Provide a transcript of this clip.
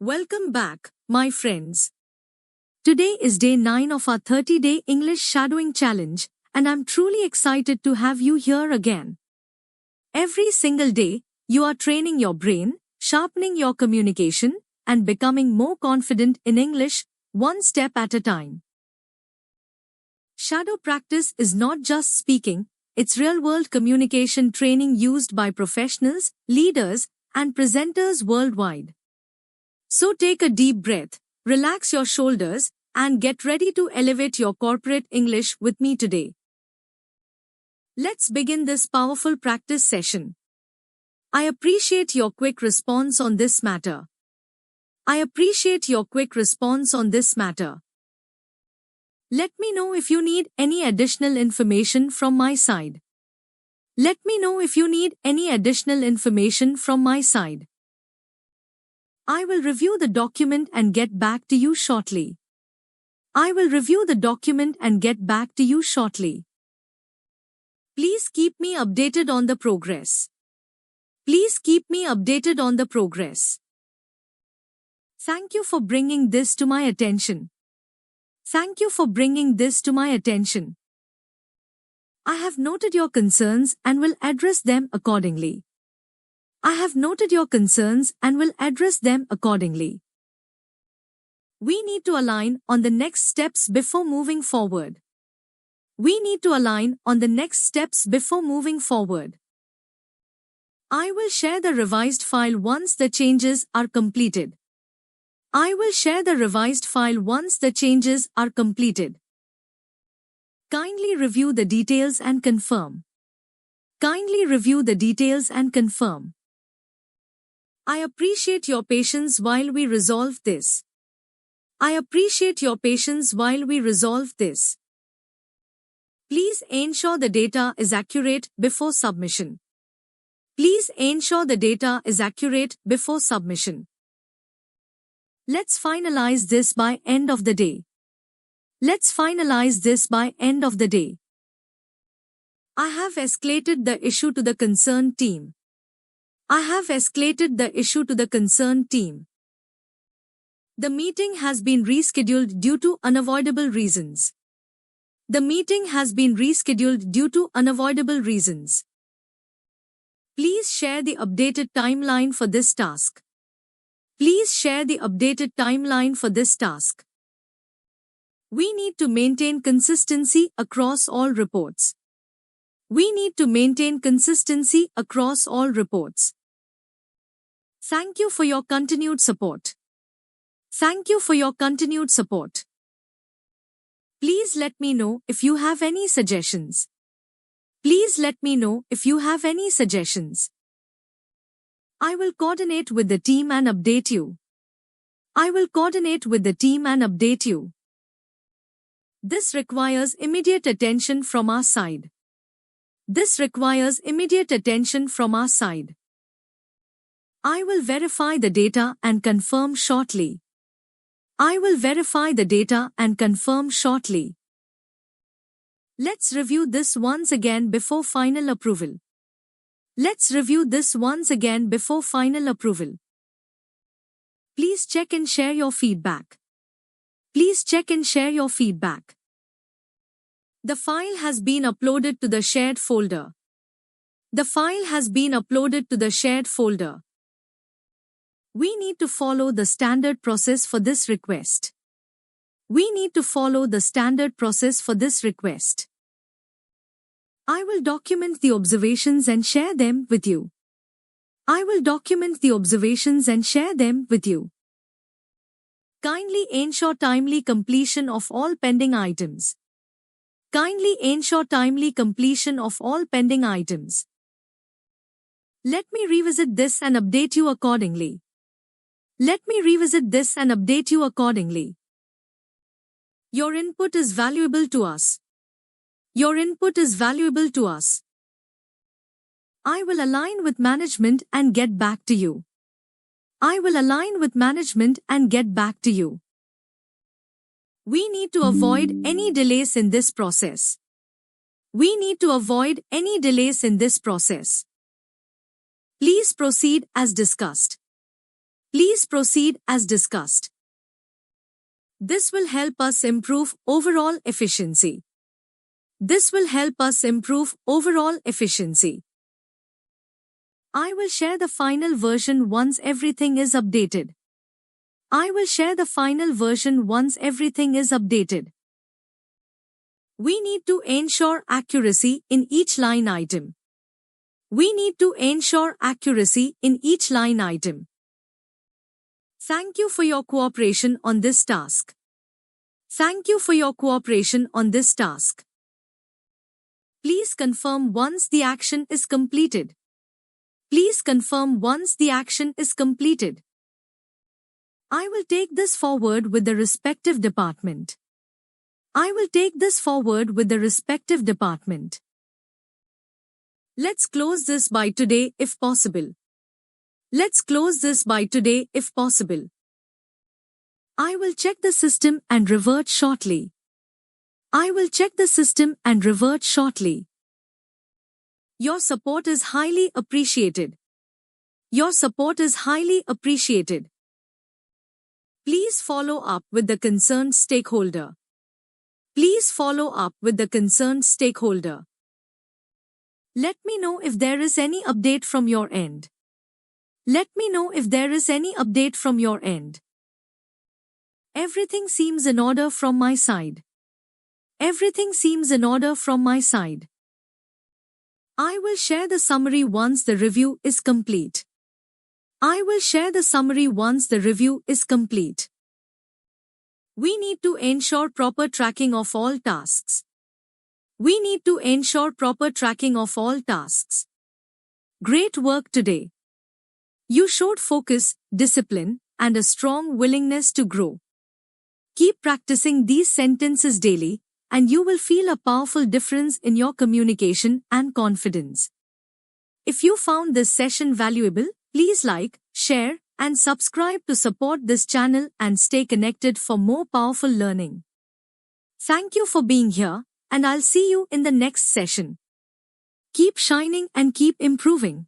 Welcome back, my friends. Today is day 9 of our 30-day English shadowing challenge, and I'm truly excited to have you here again. Every single day, you are training your brain, sharpening your communication, and becoming more confident in English, one step at a time. Shadow practice is not just speaking, it's real-world communication training used by professionals, leaders, and presenters worldwide. So take a deep breath, relax your shoulders, and get ready to elevate your corporate English with me today. Let's begin this powerful practice session. I appreciate your quick response on this matter. I appreciate your quick response on this matter. Let me know if you need any additional information from my side. Let me know if you need any additional information from my side. I will review the document and get back to you shortly. I will review the document and get back to you shortly. Please keep me updated on the progress. Please keep me updated on the progress. Thank you for bringing this to my attention. Thank you for bringing this to my attention. I have noted your concerns and will address them accordingly. I have noted your concerns and will address them accordingly. We need to align on the next steps before moving forward. We need to align on the next steps before moving forward. I will share the revised file once the changes are completed. I will share the revised file once the changes are completed. Kindly review the details and confirm. Kindly review the details and confirm. I appreciate your patience while we resolve this. I appreciate your patience while we resolve this. Please ensure the data is accurate before submission. Please ensure the data is accurate before submission. Let's finalize this by end of the day. Let's finalize this by end of the day. I have escalated the issue to the concerned team. I have escalated the issue to the concerned team. The meeting has been rescheduled due to unavoidable reasons. The meeting has been rescheduled due to unavoidable reasons. Please share the updated timeline for this task. Please share the updated timeline for this task. We need to maintain consistency across all reports. We need to maintain consistency across all reports. Thank you for your continued support. Thank you for your continued support. Please let me know if you have any suggestions. Please let me know if you have any suggestions. I will coordinate with the team and update you. I will coordinate with the team and update you. This requires immediate attention from our side. This requires immediate attention from our side. I will verify the data and confirm shortly. I will verify the data and confirm shortly. Let's review this once again before final approval. Let's review this once again before final approval. Please check and share your feedback. Please check and share your feedback. The file has been uploaded to the shared folder. The file has been uploaded to the shared folder. We need to follow the standard process for this request. We need to follow the standard process for this request. I will document the observations and share them with you. I will document the observations and share them with you. Kindly ensure timely completion of all pending items. Kindly ensure timely completion of all pending items. Let me revisit this and update you accordingly. Let me revisit this and update you accordingly. Your input is valuable to us. Your input is valuable to us. I will align with management and get back to you. I will align with management and get back to you. We need to avoid any delays in this process. We need to avoid any delays in this process. Please proceed as discussed. Please proceed as discussed. This will help us improve overall efficiency. This will help us improve overall efficiency. I will share the final version once everything is updated. I will share the final version once everything is updated. We need to ensure accuracy in each line item. We need to ensure accuracy in each line item. Thank you for your cooperation on this task. Thank you for your cooperation on this task. Please confirm once the action is completed. Please confirm once the action is completed. I will take this forward with the respective department. I will take this forward with the respective department. Let's close this by today if possible. Let's close this by today if possible. I will check the system and revert shortly. I will check the system and revert shortly. Your support is highly appreciated. Your support is highly appreciated. Please follow up with the concerned stakeholder. Please follow up with the concerned stakeholder. Let me know if there is any update from your end. Let me know if there is any update from your end. Everything seems in order from my side. Everything seems in order from my side. I will share the summary once the review is complete. I will share the summary once the review is complete. We need to ensure proper tracking of all tasks. We need to ensure proper tracking of all tasks. Great work today. You showed focus, discipline, and a strong willingness to grow. Keep practicing these sentences daily, and you will feel a powerful difference in your communication and confidence. If you found this session valuable, please like, share, and subscribe to support this channel and stay connected for more powerful learning. Thank you for being here, and I'll see you in the next session. Keep shining and keep improving.